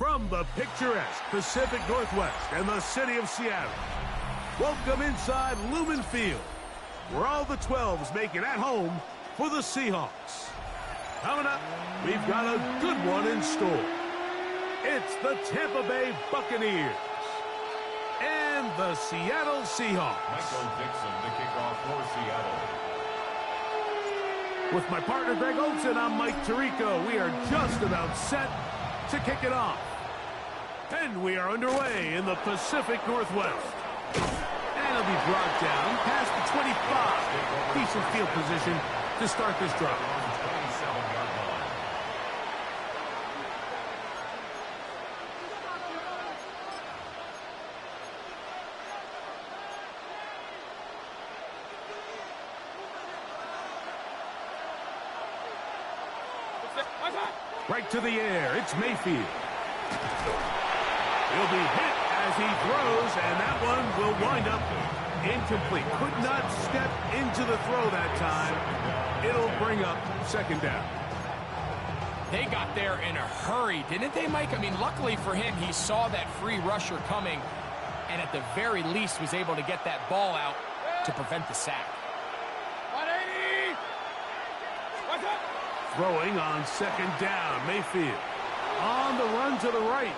From the picturesque Pacific Northwest and the city of Seattle, welcome inside Lumen Field, where all the 12s make it at home for the Seahawks. Coming up, we've got a good one in store. It's the Tampa Bay Buccaneers and the Seattle Seahawks. Michael Dixon, the kickoff for Seattle. With my partner Greg Olsen, I'm Mike Tirico. We are just about set to kick it off. And we are underway in the Pacific Northwest. And it'll be brought down past the 25. Decent field position to start this drive. Right to the air, it's Mayfield. He'll be hit as he throws, and that one will wind up incomplete. Could not step into the throw that time. It'll bring up second down. They got there in a hurry, didn't they, Mike? I mean, luckily for him, he saw that free rusher coming, and at the very least was able to get that ball out to prevent the sack. 180! What's up? Throwing on second down, Mayfield. On the run to the right.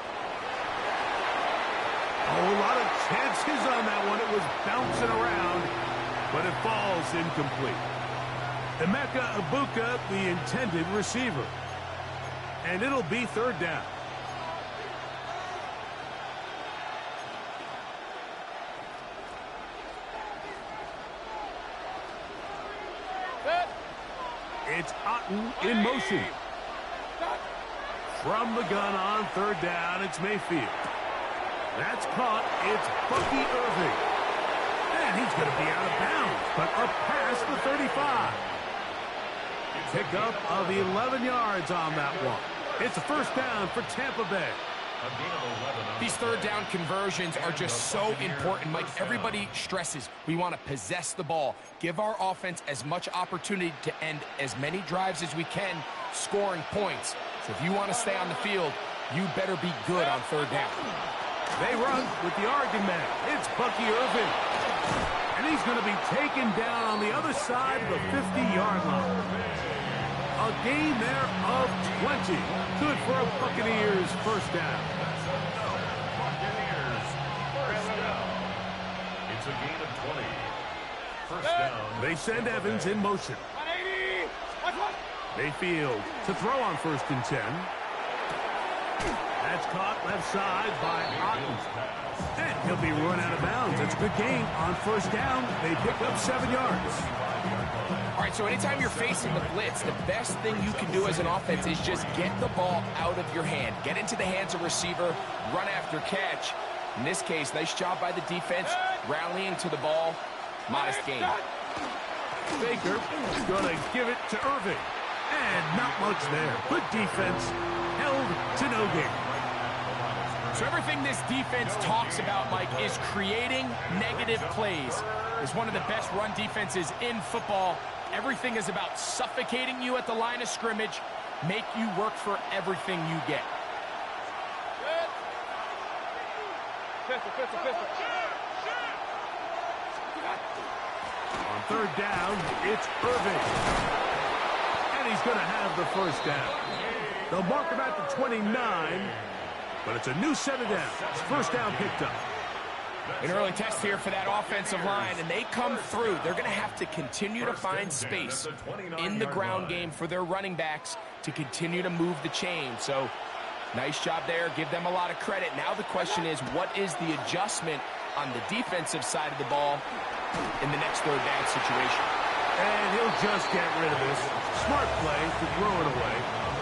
Oh, a lot of chances on that one. It was bouncing around, but it falls incomplete. Emeka Ibuka, the intended receiver. And it'll be third down. It's Otten in motion. From the gun on third down, it's Mayfield. That's caught. It's Bucky Irving. And he's going to be out of bounds, but up past the 35. Pickup of 11 yards on that one. It's a first down for Tampa Bay. These third down conversions are just so important, Mike. Everybody stresses we want to possess the ball, give our offense as much opportunity to end as many drives as we can, scoring points. So if you want to stay on the field, you better be good on third down. They run with the argument. It's Bucky Irving. And he's going to be taken down on the other side of the 50-yard line. A gain there of 20. Good for a Buccaneers first down. Buccaneers first down. It's a gain of 20. First down. They send Evans in motion. 180! Mayfield to throw on first and 10. That's caught left side by Otten. And he'll be run out of bounds. It's a good gain on first down. They pick up 7 yards. All right, so anytime you're facing the blitz, the best thing you can do as an offense is just get the ball out of your hand. Get into the hands of receiver, run after catch. In this case, nice job by the defense, rallying to the ball. Modest gain. Baker is going to give it to Irving. And not much there. Good defense. Held to no gain. So everything this defense talks about, Mike, is creating negative plays. It's one of the best run defenses in football. Everything is about suffocating you at the line of scrimmage, make you work for everything you get. Pistol. On third down, it's Irving. And he's going to have the first down. They'll mark him at the 29, but it's a new set of downs. First down picked up. An early test here for that offensive line, and they come through. They're going to have to continue to find space in the ground game for their running backs to continue to move the chain. So, nice job there. Give them a lot of credit. Now the question is, what is the adjustment on the defensive side of the ball in the next third down situation? And he'll just get rid of this. Smart play to throw it away,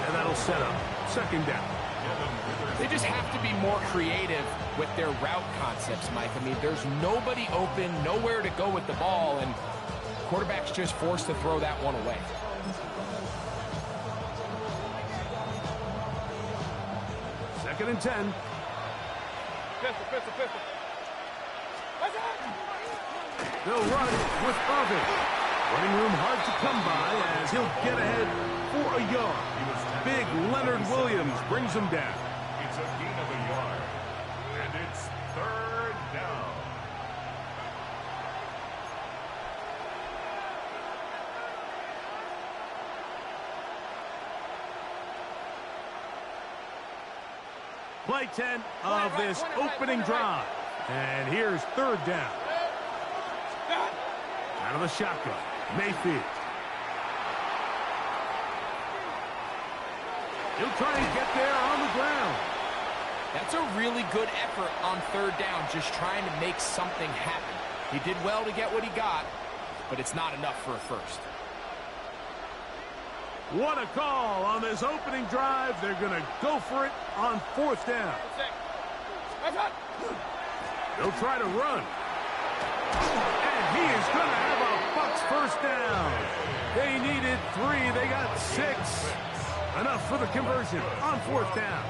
and that'll set up second down. They just have to be more creative with their route concepts, Mike. I mean, there's nobody open, nowhere to go with the ball, and quarterback's just forced to throw that one away. Second and 10. Pistol. They'll run with Irving. Running room hard to come by as he'll get ahead for a yard. Big Leonard Williams brings him down. It's a gain of a yard. And it's third down. Play 10 of this opening drive. And here's third down. Out of the shotgun, Mayfield. He'll try and get there on the ground. That's a really good effort on third down, just trying to make something happen. He did well to get what he got, but it's not enough for a first. What a call on this opening drive. They're going to go for it on fourth down. They'll try to run. And he is going to have a Bucs first down. They needed 3. They got 6. Enough for the conversion on fourth down.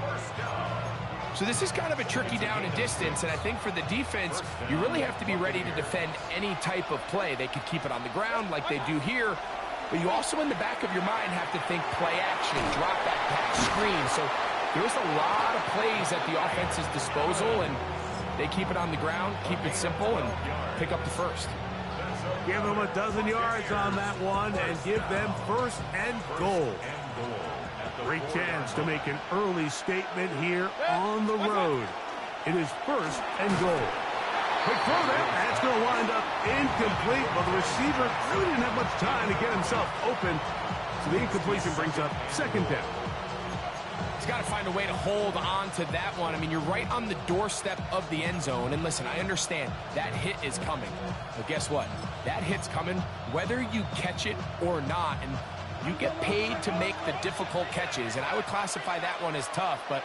So this is kind of a tricky down and distance, and I think for the defense, you really have to be ready to defend any type of play. They could keep it on the ground like they do here, but you also in the back of your mind have to think play action, drop that pass, screen. So there's a lot of plays at the offense's disposal, and they keep it on the ground, keep it simple, and pick up the first. Give them a dozen yards on that one and give them first and goal. Great chance to make an early statement here on the road. It is first and goal. Quick throw there. That's going to wind up incomplete, but the receiver really didn't have much time to get himself open. So the incompletion brings up second down. He's got to find a way to hold on to that one. I mean, you're right on the doorstep of the end zone. And listen, I understand that hit is coming. But guess what? That hit's coming whether you catch it or not. And you get paid to make the difficult catches. And I would classify that one as tough, but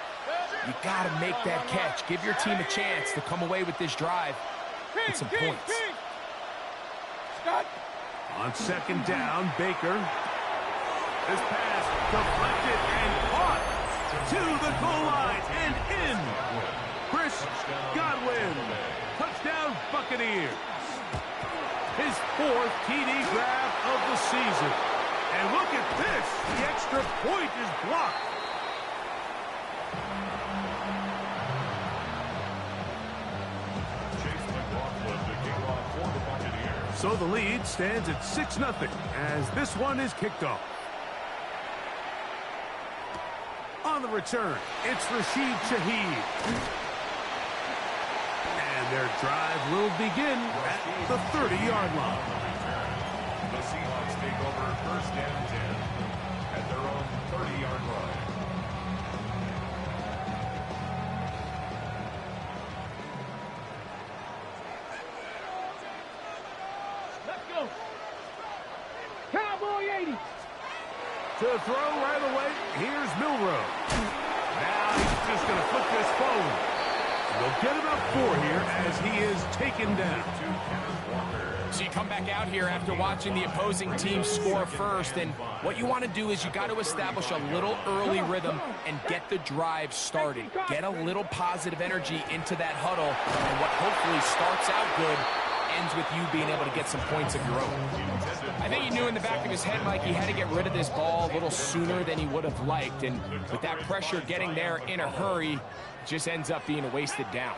you got to make that catch. Give your team a chance to come away with this drive with some points. On second down, Baker. This pass deflected and caught to the goal line and in. Chris Godwin. Touchdown, Buccaneers. His 4th TD grab of the season. And look at this. The extra point is blocked. So the lead stands at 6-0 as this one is kicked off. On the return, it's Rashid Shaheed. And their drive will begin at the 30-yard line. The Seahawks take over first and 10 at their own 30-yard line. Let's go. Cowboy 80. To throw right away, here's Milroe. Now he's just going to flip this forward. They'll get about 4 here as he is taken down. So you come back out here after watching the opposing team score first, and what you want to do is you got to establish a little early rhythm and get the drive started. Get a little positive energy into that huddle, and what hopefully starts out good ends with you being able to get some points of your own. I think he knew in the back of his head, Mike, he had to get rid of this ball a little sooner than he would have liked, and with that pressure getting there in a hurry, it just ends up being a wasted down.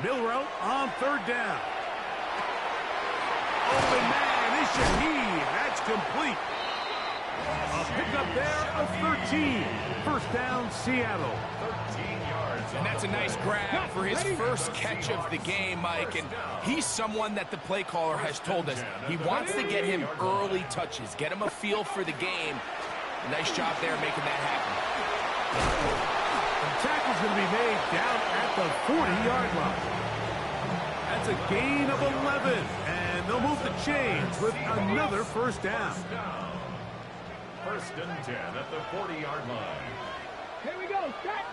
Milroe on third down. Open man is Shaheed. That's complete. A pickup there of 13. First down, Seattle. 13 yards. And that's a nice grab for his first catch of the game, Mike. And he's someone that the play caller has told us he wants to get him early touches, get him a feel for the game. Nice job there making that happen. The tackle's going to be made down at the 40-yard line. That's a gain of 11, and they'll move the chains with another first down. First and 10 at the 40-yard line. Here we go. Set.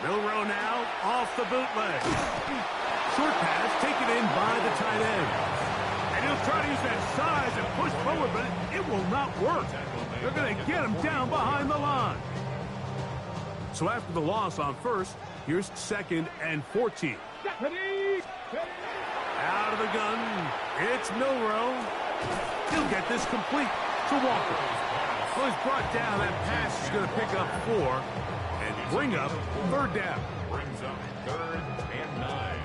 Milroe now off the bootleg. Short pass taken in by the tight end. And he'll try to use that size and push forward, but it will not work. They're going to get him down behind the line. So after the loss on first, here's second and 14. Out of the gun, it's Milroe. He'll get this complete to Walker. Well, he's brought down. That pass is going to pick up 4 and bring up 3rd down. Brings up 3rd and 9.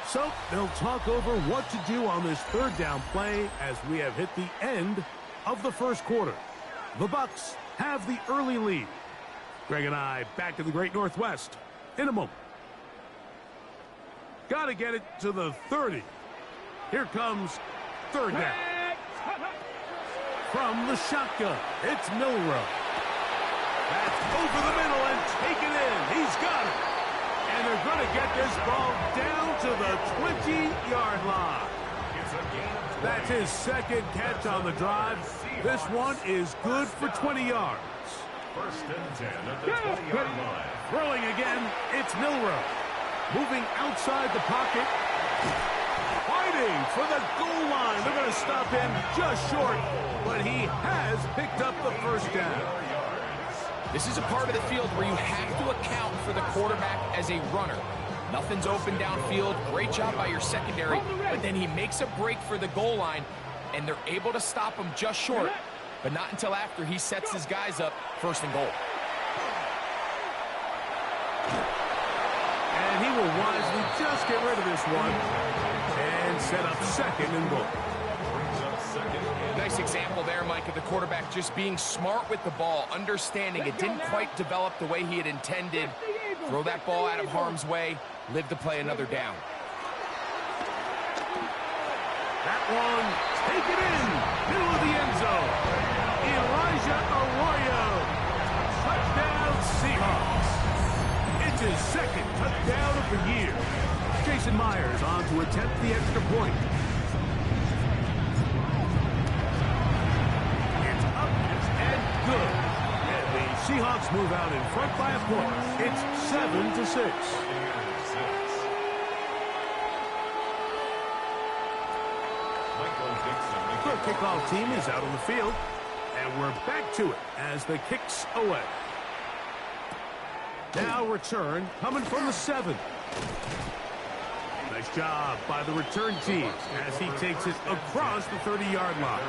So they'll talk over what to do on this 3rd down play as we have hit the end of the first quarter. The Bucs have the early lead. Greg and I back in the Great Northwest in a moment. Got to get it to the 30. Here comes 3rd down. From the shotgun, it's Milrow. That's over the middle and taken in. He's got it. And they're going to get this ball down to the 20-yard line. That's his 2nd catch on the drive. This one is good for 20 yards. 1st and 10 at the 20-yard line. Throwing again, it's Milrow. Moving outside the pocket. Fighting for the goal line. They're going to stop him just short, but he has picked up the 1st down. This is a part of the field where you have to account for the quarterback as a runner. Nothing's open downfield. Great job by your secondary, but then he makes a break for the goal line, and they're able to stop him just short, but not until after he sets his guys up 1st and goal. And he will wisely just get rid of this one and set up 2nd and goal. Nice example there, Mike, of the quarterback just being smart with the ball, understanding it didn't quite develop the way he had intended. Throw that ball out of harm's way, live to play another down. That one, take it in, middle of the end zone. Elijah Arroyo, touchdown Seahawks. It's his 2nd touchdown of the year. Jason Myers on to attempt the extra point. It's up and good. And the Seahawks move out in front by a point. It's 7-6. The kickoff team is out on the field, and we're back to it as the kick's away. Now return coming from the 7. Nice job by the return team as he takes it across the 30-yard line.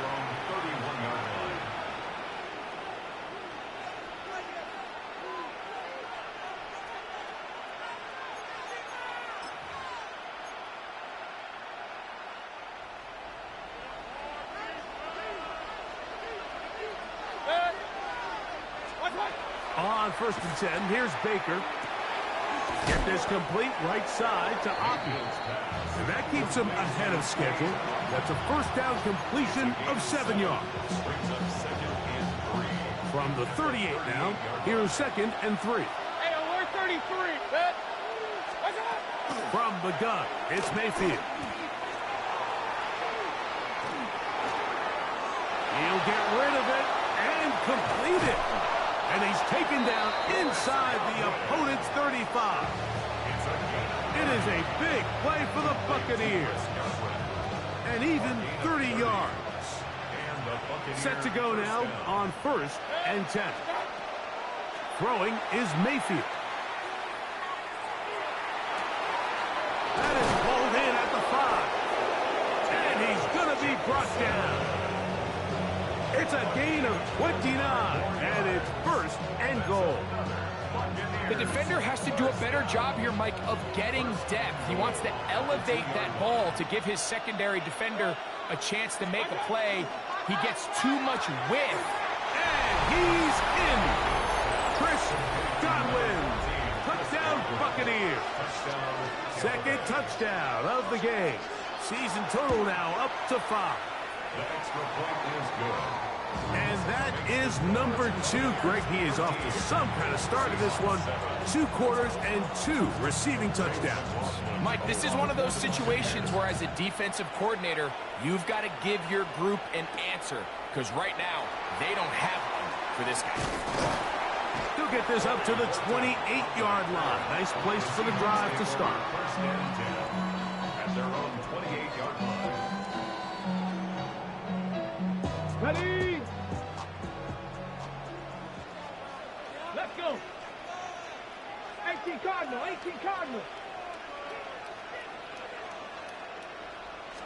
On 1st and 10, here's Baker. Get this complete right side to Hopkins. And that keeps him ahead of schedule. That's a 1st down completion of 7 yards. From the 38 now, here's 2nd and 3. Hey, we're 33. From the gun, it's Mayfield. He'll get rid of it and complete it. And he's taken down inside the opponent's 35. It is a big play for the Buccaneers. And even 30 yards. Set to go now on 1st and 10. Throwing is Mayfield. That is pulled in at the 5. And he's going to be brought down. It's a gain of 29, and it's 1st and goal. The defender has to do a better job here, Mike, of getting depth. He wants to elevate that ball to give his secondary defender a chance to make a play. He gets too much width. And he's in. Chris Godwin. Touchdown Buccaneers. 2nd touchdown of the game. Season total now up to 5. The extra point is good. And that is number 2. Greg, he is off to some kind of start in this one. 2 quarters and 2 receiving touchdowns. Mike, this is one of those situations where as a defensive coordinator, you've got to give your group an answer. Because right now, they don't have one for this guy. He'll get this up to the 28-yard line. Nice place for the drive to start. 1st and 10 at their own 28-yard line. Ready? Let's go. 18 Cardinal, 18 Cardinal.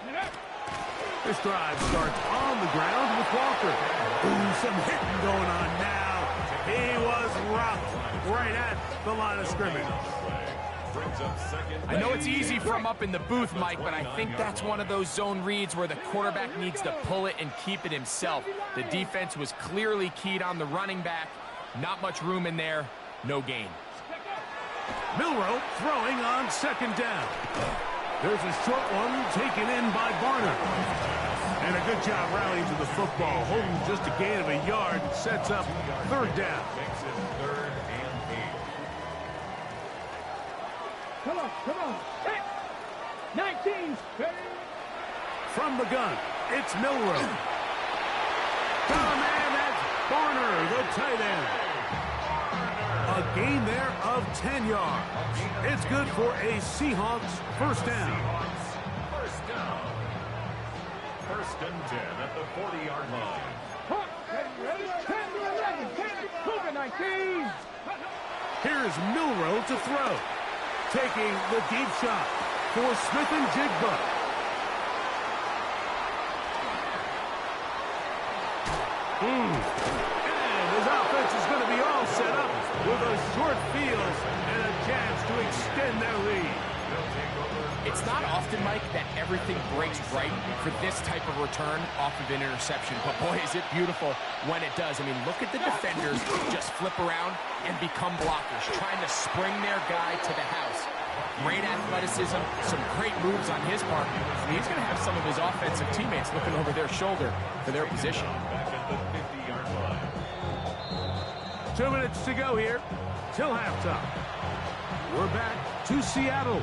Get up. This drive starts on the ground with Walker. Ooh, some hitting going on now. He was rocked right at the line of scrimmage. I know it's easy from up in the booth, Mike, but I think that's one of those zone reads where the quarterback needs to pull it and keep it himself. The defense was clearly keyed on the running back. Not much room in there. No gain. Milroe throwing on second down. There's a short one taken in by Barner. And a good job rallying to the football, holding just a gain of a yard, sets up third down. Makes it 3rd and 8. Come on. Hey. 19. From the gun, it's Milroe. Got a man, that's Barner, the tight end. A gain there of 10 yards. It's good for a Seahawks first down. First down. 1st and 10 at the 40-yard line. 10 to 11. 19. Here's Milroe to throw. Taking the deep shot for Smith and Jigba. And his offense is going to be all set up with a short field and a chance to extend their lead. It's not often, Mike, that everything breaks right for this type of return off of an interception. But, boy, is it beautiful when it does. I mean, look at the defenders just flip around and become blockers, trying to spring their guy to the house. Great athleticism, some great moves on his part. I mean, he's going to have some of his offensive teammates looking over their shoulder for their position. Back at the 50-yard line. 2 minutes to go here till halftime. We're back to Seattle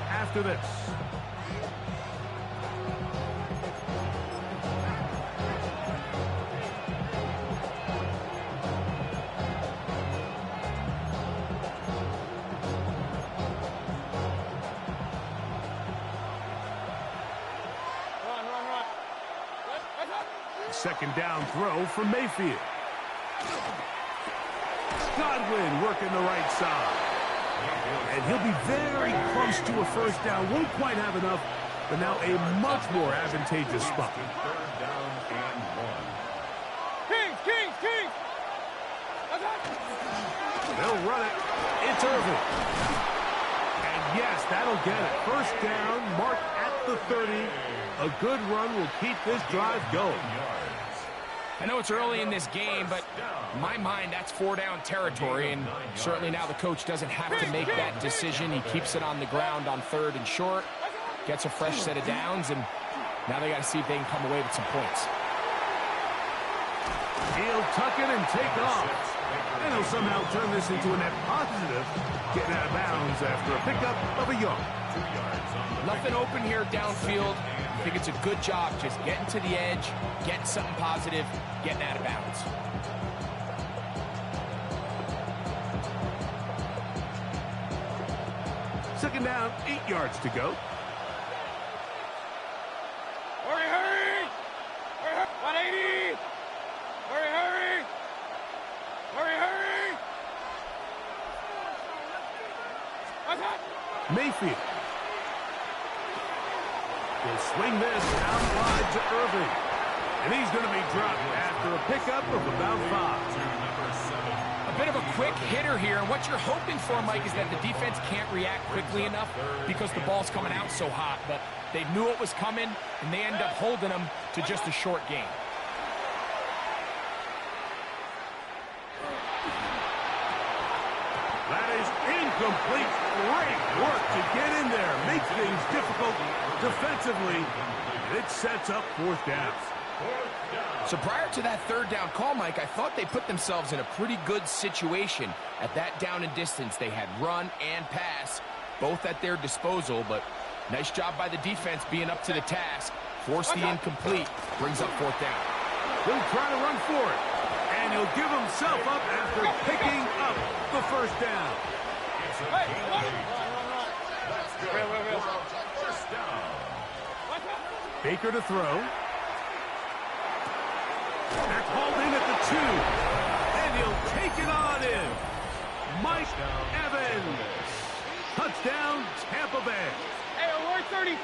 after this. Second down throw from Mayfield. Godwin working the right side. And he'll be very close to a first down. Won't quite have enough, but now a much more advantageous spot. 3rd down and 1. Kings. They'll run it. It's Irvin. And yes, that'll get it. First down, marked at the 30. A good run will keep this drive going. I know it's early in this game, but in my mind, that's 4-down territory, and certainly now the coach doesn't have to make that decision. He keeps it on the ground on 3rd and short, gets a fresh set of downs, and now they got to see if they can come away with some points. He'll tuck it and take off. And he'll somehow turn this into a net positive, getting out of bounds after a pickup of a yard. Nothing open here downfield. I think it's a good job just getting to the edge, getting something positive, getting out of bounds. Second down, 8 yards to go. Hurry! 180! Hurry! Mayfield. He'll swing this out wide to Irving. And he's going to be dropped after a pickup of about 5. A bit of a quick hitter here, and what you're hoping for, Mike, is that the defense can't react quickly enough because the ball's coming out so hot. But they knew it was coming, and they end up holding them to just a short gain. That is incomplete. Great work to get in there. Makes things difficult defensively. And it sets up 4th down. So prior to that 3rd down call, Mike, I thought they put themselves in a pretty good situation at that down and distance. They had run and pass, both at their disposal, but nice job by the defense being up to the task. Force the incomplete, brings up 4th down. He'll try to run for it. And he'll give himself up after picking up the first down. Baker to throw. They're called in at the 2. And he'll take it on in. Mike Evans. Touchdown, Tampa Bay. Hey, we're 33.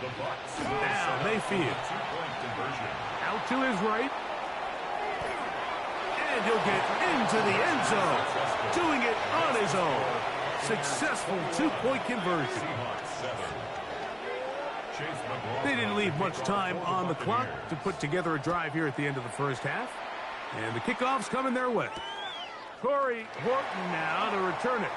The Bucs. Now Mayfield. Two-point conversion. Out to his right. And he'll get into the end zone. Doing it on his own. Successful two-point conversion. Seahawks 7. Chase McLaughlin. They didn't leave much time on the clock to put together a drive here at the end of the first half. And the kickoff's coming their way. Corey Horton now to return it.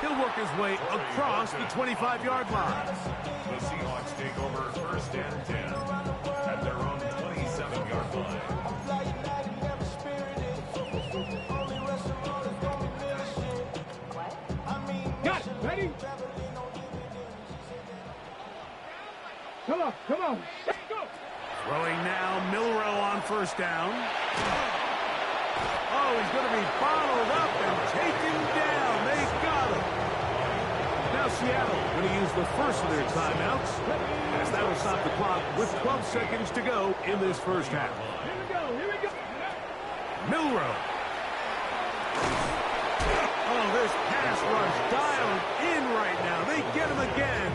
He'll work his way across the 25-yard line. The Seahawks take over first and 10 at their own 27-yard line. Got it. Ready? Come on. Come on. Let's go. Throwing now, Milrow on first down. Oh, he's going to be followed up and taken down. They got him. Now Seattle going to use the first of their timeouts, as that will stop the clock with 12 seconds to go in this first half. Here we go. Here we go. Milrow. Oh, this pass rush dialed in right now. They get him again.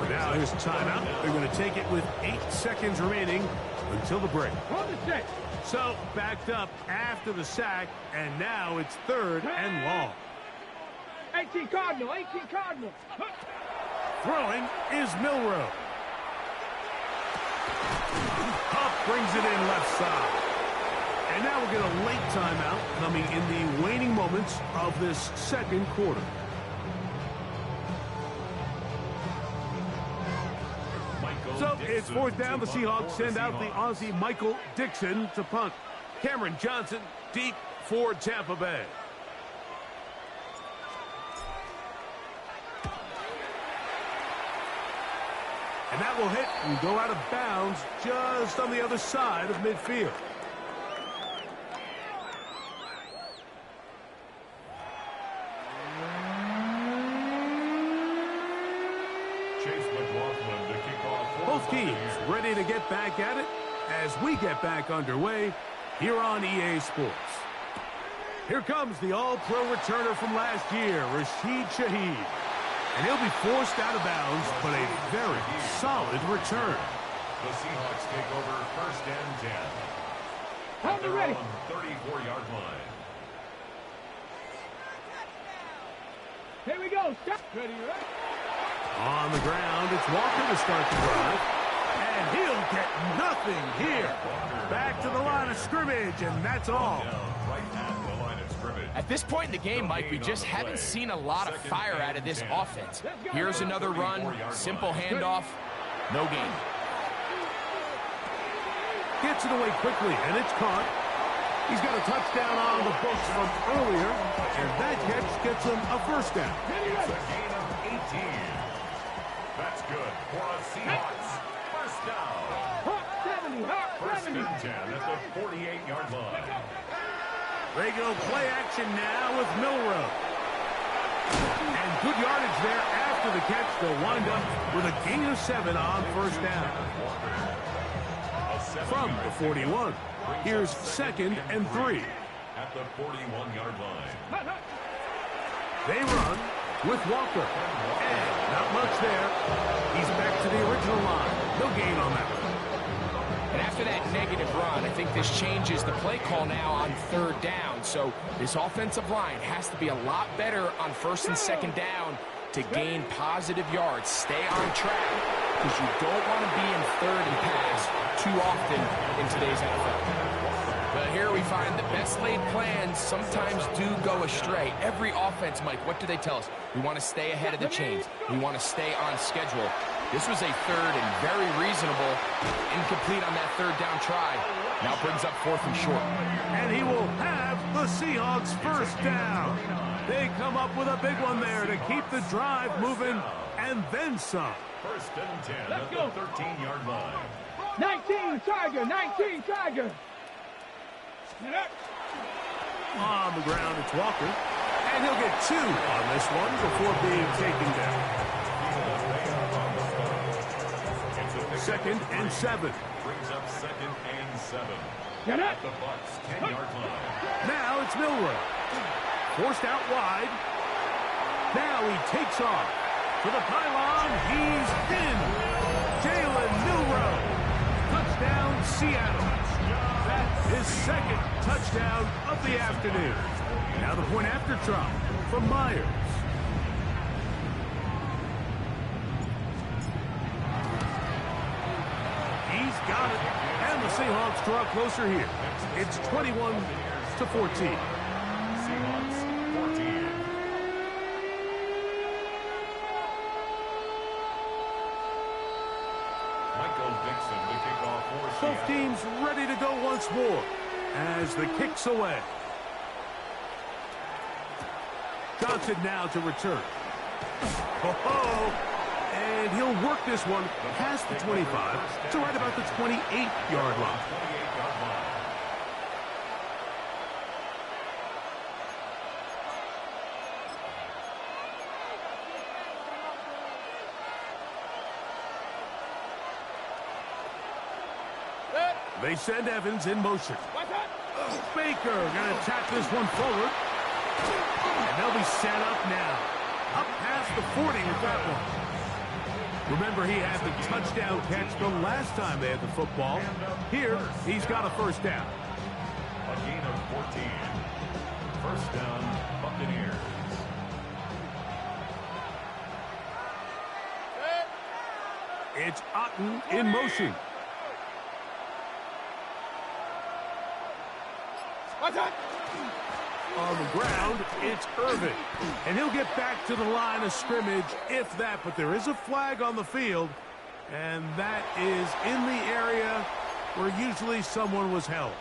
Now here's timeout. They're going to take it with 8 seconds remaining until the break. On the set. So backed up after the sack, and now it's 3rd and long. 18 Cardinal. 18 Cardinal. Throwing is Milrow. Huff brings it in left side. And now we'll get a late timeout coming in the waning moments of this second quarter. So it's 4th down. The Seahawks send out the Aussie Michael Dixon to punt. Cameron Johnson deep for Tampa Bay. And that will hit and go out of bounds just on the other side of midfield. Both teams ready to get back at it as we get back underway here on EA Sports. Here comes the all-pro returner from last year, Rashid Shaheed. And he'll be forced out of bounds, but a very solid return. The Seahawks take over first and 10. Hold it ready. 34-yard line. Here we go. Stop. Ready, right? On the ground, it's Walker to start the drive. And he'll get nothing here. Back to the line of scrimmage, and that's all. Right at the line of scrimmage. At this point in the game, Mike, we just haven't seen a lot of fire out of this offense. Here's another run, simple handoff, no gain. Gets it away quickly, and it's caught. He's got a touchdown on the books from earlier, and that catch gets him a first down. It's a gain of 18. That's good for a Seahawks first down. First and 10 at the 48-yard line. They go play action now with Milrow. And good yardage there after the catch. They'll wind up with a gain of 7 on first down. From the 41, here's 2nd and 3. At the 41-yard line. They run with Walker. And not much there. He's back to the original line. No gain on that one. And after that negative run, I think this changes the play call now on 3rd down. So this offensive line has to be a lot better on 1st and 2nd down to gain positive yards. Stay on track, because you don't want to be in 3rd and pass too often in today's NFL. But here we find the best laid plans sometimes do go astray. Every offense, Mike, what do they tell us? We want to stay ahead of the chains. We want to stay on schedule. This was a 3rd and very reasonable, incomplete on that 3rd down try. Now brings up 4th and short. And he will have the Seahawks first down. They come up with a big one there to keep the drive moving and then some. First and 10 at the 13-yard line. 19 Tiger. 19 Tiger. On the ground, it's Walker. And he'll get 2 on this one before being taken down. 2nd and 7. Brings up 2nd and 7. Get At the Bucs 10-yard line. Now it's Milrow. Forced out wide. Now he takes off. To the pylon, he's in. Jalen Milroe. Touchdown, Seattle. That's his second touchdown of the afternoon. Now the point after try from Myers. He's got it. And the Seahawks draw closer here. It's 21-14. Seahawks 14. Both teams ready to go once more as the kick's away. Johnson now to return. And he'll work this one past the 25 to right about the 28-yard line. They send Evans in motion. Baker going to tap this one forward. And they'll be set up now. Up past the 40 with that one. Remember, he had the touchdown catch the last time they had the football. Here, he's got a first down. A gain of 14. First down, Buccaneers. It's Otten in motion. On the ground, it's Irvin. And he'll get back to the line of scrimmage, if that. But there is a flag on the field, and that is in the area where usually someone was held.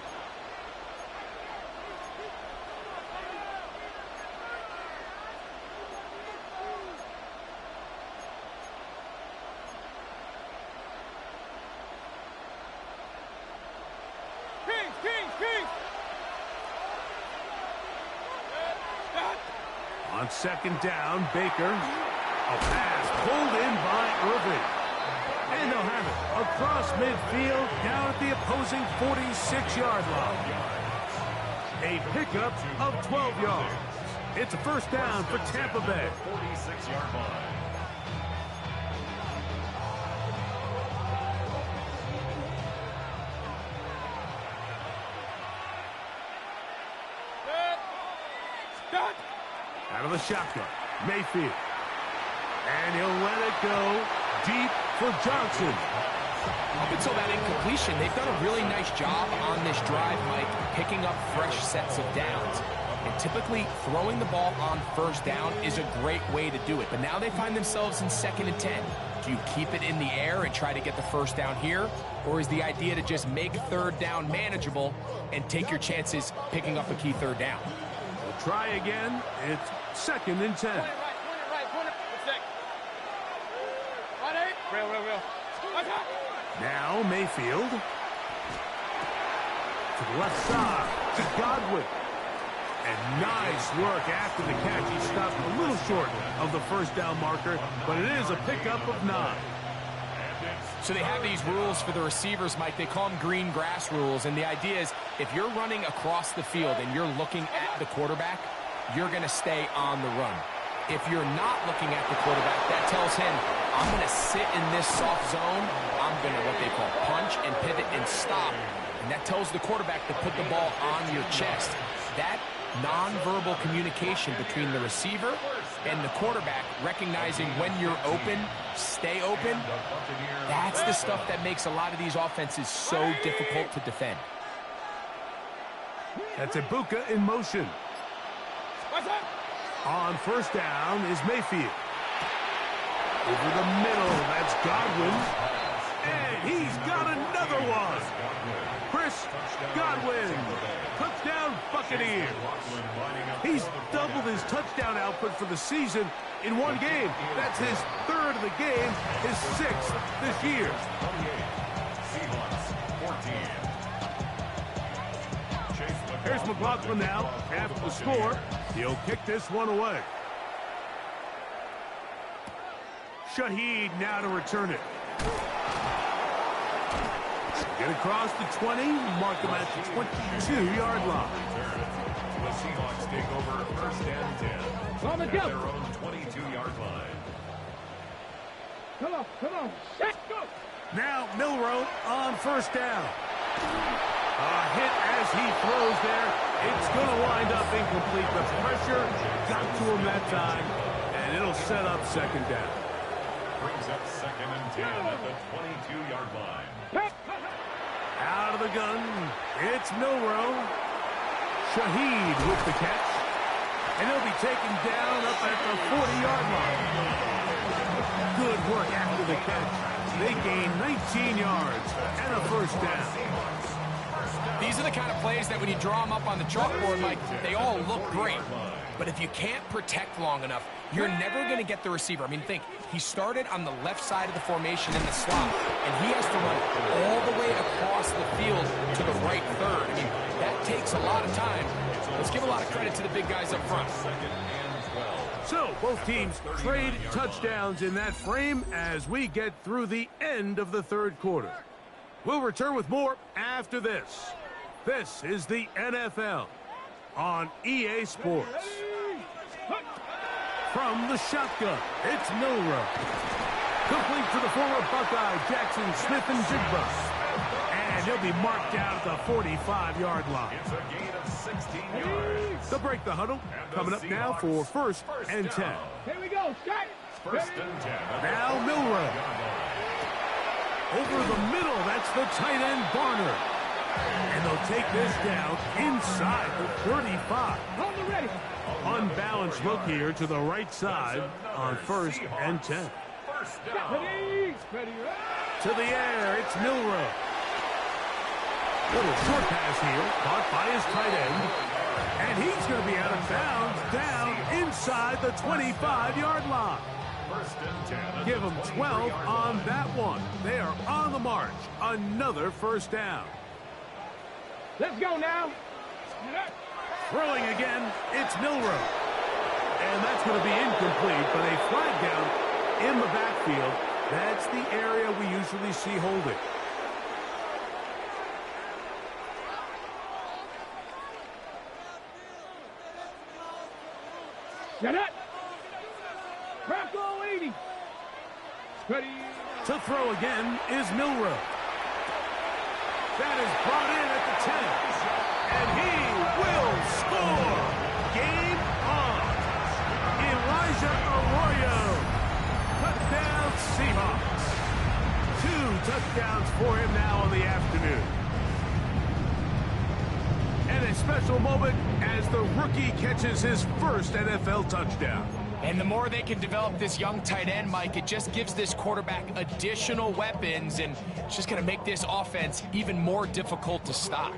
On second down, Baker. A pass pulled in by Irvin. And they'll have it across midfield down at the opposing 46-yard line. A pickup of 12 yards. It's a first down for Tampa Bay. 46-yard line. Out of the shotgun, Mayfield. And he'll let it go deep for Johnson. Up until that incompletion, they've done a really nice job on this drive, Mike, picking up fresh sets of downs. And typically, throwing the ball on first down is a great way to do it. But now they find themselves in 2nd and 10. Do you keep it in the air and try to get the first down here? Or is the idea to just make third down manageable and take your chances picking up a key third down? We'll try again. It's 2nd and 10. Now Mayfield. To the left side. To Godwin. And nice work after the catch. He stopped a little short of the first down marker, but it is a pickup of 9. So they have these rules for the receivers, Mike. They call them green grass rules. And the idea is if you're running across the field and you're looking at the quarterback, you're going to stay on the run. If you're not looking at the quarterback, that tells him, I'm going to sit in this soft zone. I'm going to what they call punch and pivot and stop. And that tells the quarterback to put the ball on your chest. That nonverbal communication between the receiver and the quarterback, recognizing when you're open, stay open, that's the stuff that makes a lot of these offenses so difficult to defend. That's Ibuka in motion. On first down is Mayfield. Over the middle, that's Godwin. And he's got another one. Chris Godwin. Touchdown Buccaneers. He's doubled his touchdown output for the season in one game. That's his 3rd of the game, his 6th this year. Here's McLaughlin now after the score. He'll kick this one away. Shaheed now to return it. Get across the 20, mark him at the 22-yard line. The Seahawks take over 1st and 10. On the at go. their own 22-yard line. Come on. Set, go. Now Milroe on first down. A hit as he throws there. It's going to wind up incomplete. The pressure got to him that time, and it'll set up second down. Brings up 2nd and 10 at the 22-yard line. Out of the gun, it's Milroe. Shaheed with the catch. And he'll be taken down up at the 40-yard line. Good work after the catch. They gain 19 yards and a first down. These are the kind of plays that when you draw them up on the chalkboard, Mike, they all look great. But if you can't protect long enough, you're never going to get the receiver. I mean, think, he started on the left side of the formation in the slot, and he has to run all the way across the field to the right third. I mean, that takes a lot of time. Let's give a lot of credit to the big guys up front. So, both teams trade touchdowns in that frame as we get through the end of the third quarter. We'll return with more after this. This is the NFL on EA Sports. From the shotgun, it's Milroe. Complete to the former Buckeye, Jackson Smith-Njigba. And he'll be marked down at the 45-yard line. It's a gain of 16 yards. They'll break the huddle. Coming up now for first and 10. Here we go. Start. First and 10. Now Milroe. Over the middle, that's the tight end Barner. And they'll take this down inside the 35. Hold the ready. Unbalanced look here to the right side on first and 10. First down. Ready. To the air, it's Milroe. Little short pass here, caught by his tight end. And he's going to be out of bounds down inside the 25-yard line. First and 10. Give them 12 on that one. They are on the march. Another first down. Let's go now. Throwing again, it's Milroe. And that's going to be incomplete, but a flag down in the backfield. That's the area we usually see holding. Set up. Bronco 80. Ready. To throw again is Milroe. That is brought in at the 10. And he will score. Game on. Elijah Arroyo. Touchdown Seahawks. 2 touchdowns for him now on the afternoon. And a special moment as the rookie catches his first NFL touchdown. And the more they can develop this young tight end, Mike, it just gives this quarterback additional weapons, and it's just going to make this offense even more difficult to stop.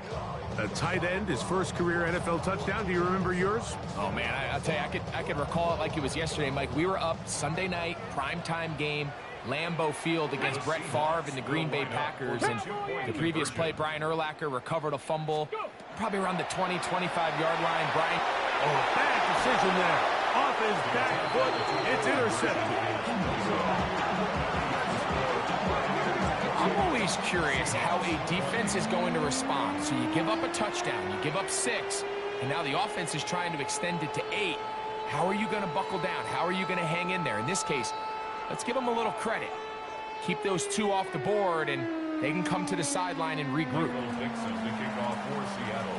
A tight end, his first career NFL touchdown. Do you remember yours? Oh, man, I'll tell you, I could recall it like it was yesterday, Mike. We were up Sunday night, primetime game, Lambeau Field against Brett Favre and the Green Bay Packers. And the previous play, Brian Urlacher recovered a fumble, probably around the 20, 25-yard line. Brian. Oh, bad decision there. Off his back foot, it's intercepted. I'm always curious how a defense is going to respond. So you give up a touchdown, you give up 6, and now the offense is trying to extend it to 8. How are you going to buckle down? How are you going to hang in there? In this case, let's give them a little credit. Keep those 2 off the board, and they can come to the sideline and regroup. Dixon to kick off for Seattle.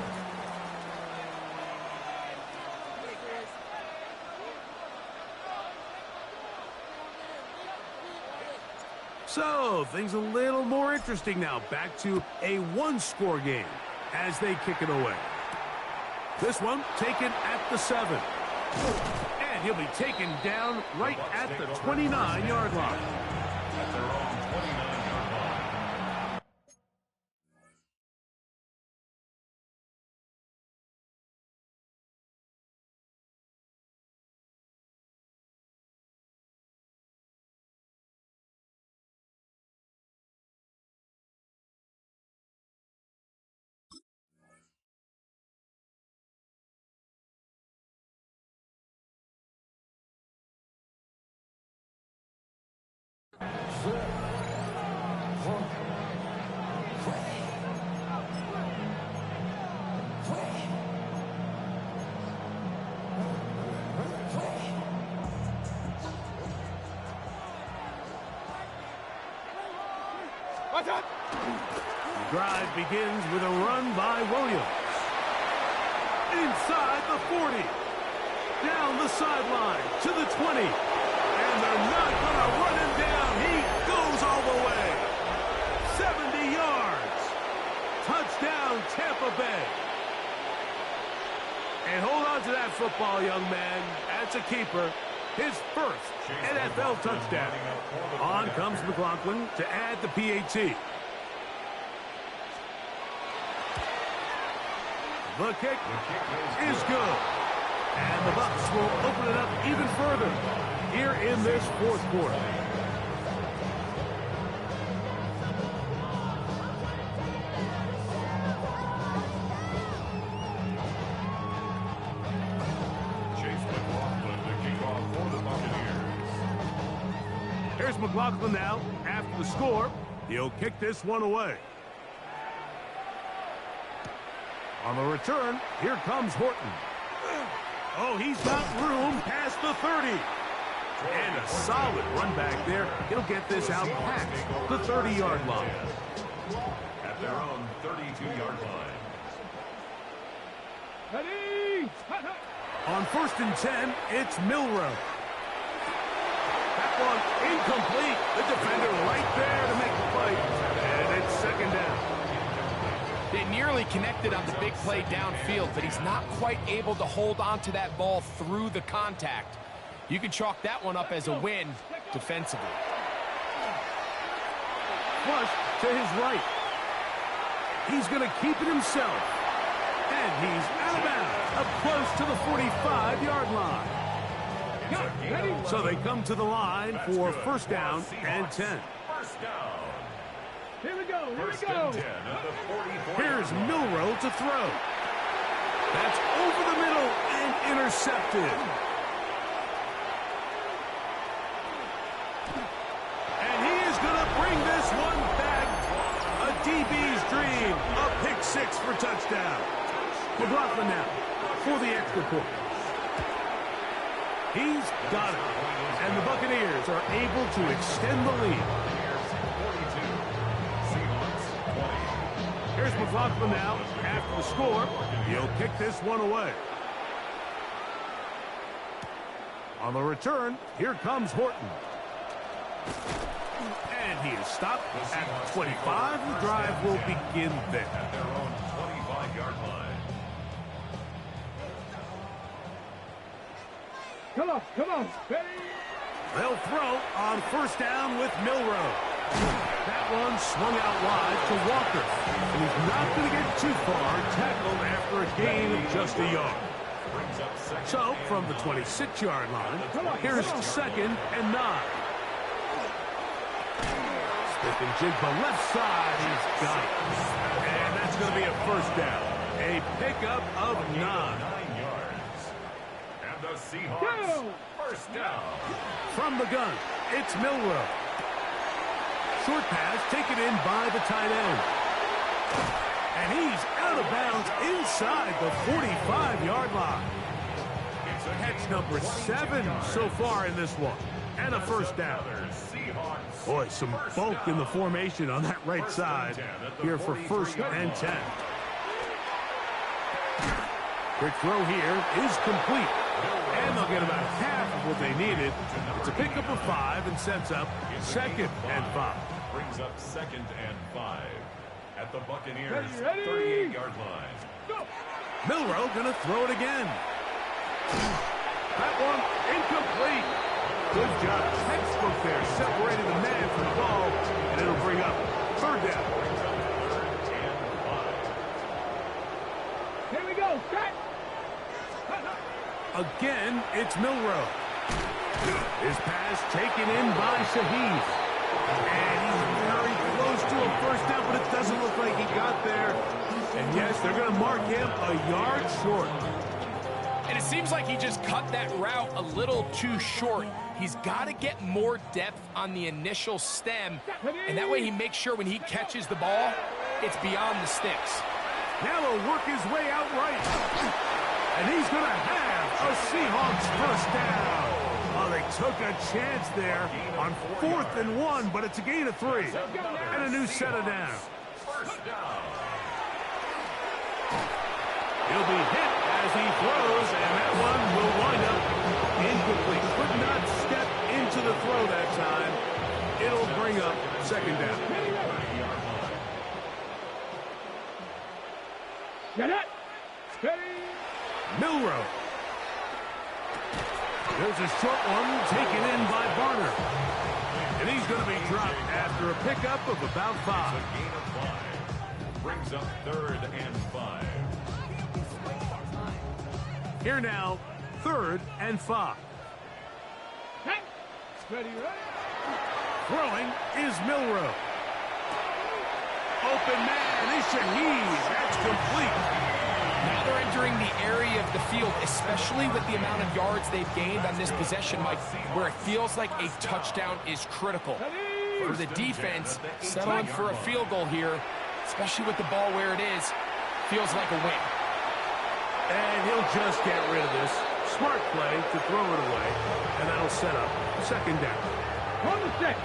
So, things a little more interesting now. Back to a 1-score game as they kick it away. This one taken at the 7. And he'll be taken down right at the 29-yard line. At their own 29-yard line. Drive begins with a run by Williams. Inside the 40. Down the sideline to the 20. And they're not going to run him down. He goes all the way. 70 yards. Touchdown, Tampa Bay. And hold on to that football, young man. That's a keeper. His first NFL touchdown. On comes McLaughlin to add the PAT. The kick is good. And the Bucs will open it up even further here in this fourth quarter. Here's McLaughlin now. After the score, he'll kick this one away. On the return, here comes Horton. Oh, he's got room past the 30. And a solid run back there. He'll get this out past the 30-yard line. At their own 32-yard line. Ready? On 1st and 10, it's Milroe. That one incomplete. The defender right there to make the play. And it's 2nd down. They nearly connected on the big play downfield, but he's not quite able to hold on to that ball through the contact. You can chalk that one up as a win defensively. Flush to his right. He's going to keep it himself. And he's out of bounds, up close to the 45-yard line. So they come to the line for 1st down and 10. First down. Here we go. Here First we go. and 10 at the 44. Here's Milroe to throw. That's over the middle and intercepted. And he is going to bring this one back. A DB's dream. A pick 6 for touchdown. McLaughlin now for the extra point. He's got it. And the Buccaneers are able to extend the lead. 42. Seahawks 20. Here's McLaughlin now. After the score, he'll kick this one away. On the return, here comes Horton. And he is stopped at 25. The drive will begin there. At their own 25-yard line. Come on. Ready? They'll throw on 1st down with Milroe. That one swung out wide to Walker. And he's not going to get too far, tackled after a gain of just a yard. So, from the 26-yard line, here's 2nd and 9. Smith and Jigba left side, he's got it. And that's going to be a 1st down. A pickup of 9. 9 yards. And the Seahawks, 1st down. From the gun, it's Milroe. Short pass taken in by the tight end. And he's out of bounds inside the 45-yard line. Catch number 7 so far in this one. And a 1st down. Boy, some bulk in the formation on that right side here for 1st and 10. Quick throw here is complete. And they'll get about half of what they needed. It's a pickup of 5 and sets up 2nd and 5. Brings up 2nd and 5 at the Buccaneers' Ready? 38-yard line. Go. Milroe gonna throw it again. That one incomplete. Good job. Textbook there. Separated the man from the ball. And it'll bring up 3rd down. Here we go. Set. Again, it's Milroe. His pass taken in by Shaheed. And he's very close to a 1st down, but it doesn't look like he got there. And yes, they're going to mark him a yard short. And it seems like he just cut that route a little too short. He's got to get more depth on the initial stem, and that way he makes sure when he catches the ball, it's beyond the sticks. Now he'll work his way out right. And he's going to have a Seahawks 1st down. Oh, they took a chance there on 4th and 1, but it's a gain of 3. And a new set of downs. First down. He'll be hit as he throws, and that one will wind up incomplete. Could not step into the throw that time. It'll bring up 2nd down. Get it. Steady. Milrow. There's a short one taken in by Barner. And he's going to be dropped after a pickup of about 5. A gain of 5. Brings up 3rd and 5. Here now, 3rd and 5. Hey. Ready, ready. Throwing is Milrow. Open man is Shaheed. That's complete. Now they're entering the area of the field, especially with the amount of yards they've gained on this possession, Mike, where it feels like a touchdown is critical. For the defense, settling for a field goal here, especially with the ball where it is, feels like a win. And he'll just get rid of this. Smart play to throw it away, and that'll set up 2nd down. On the set.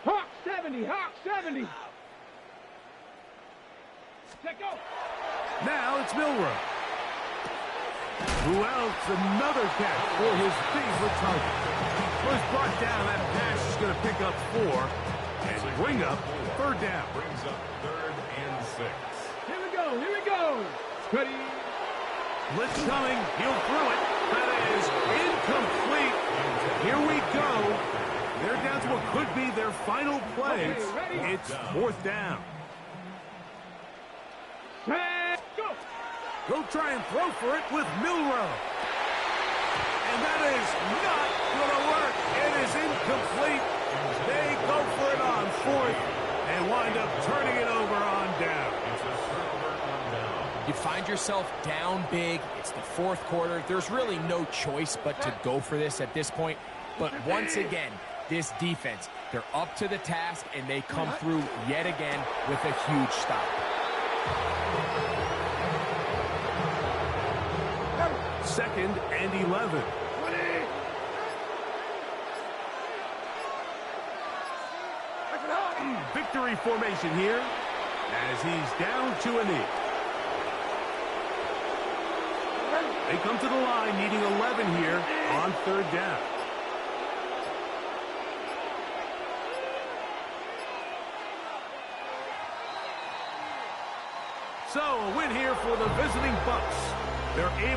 Hawk 70, Hawk 70. Let go. Now it's Milrow. Who else? Another catch for his favorite target. Was brought down. That pass is going to pick up 4 and bring up 3rd down. Brings up 3rd and 6. Here we go, here we go. Ready. Blitz coming. He'll throw it. That is incomplete. Here we go. They're down to what could be their final play. It's 4th down. Go. Go try and throw for it with Milrow. And that is not going to work. It is incomplete. They go for it on 4th and wind up turning it over on down. It's a turnover on down. You find yourself down big. It's the 4th quarter. There's really no choice but to go for this at this point. But once again, this defense, they're up to the task, and they come through yet again with a huge stop. 2nd and 11. Victory formation here as he's down to a knee. They come to the line needing 11 here on 3rd down. So a win here for the visiting Bucs. They're able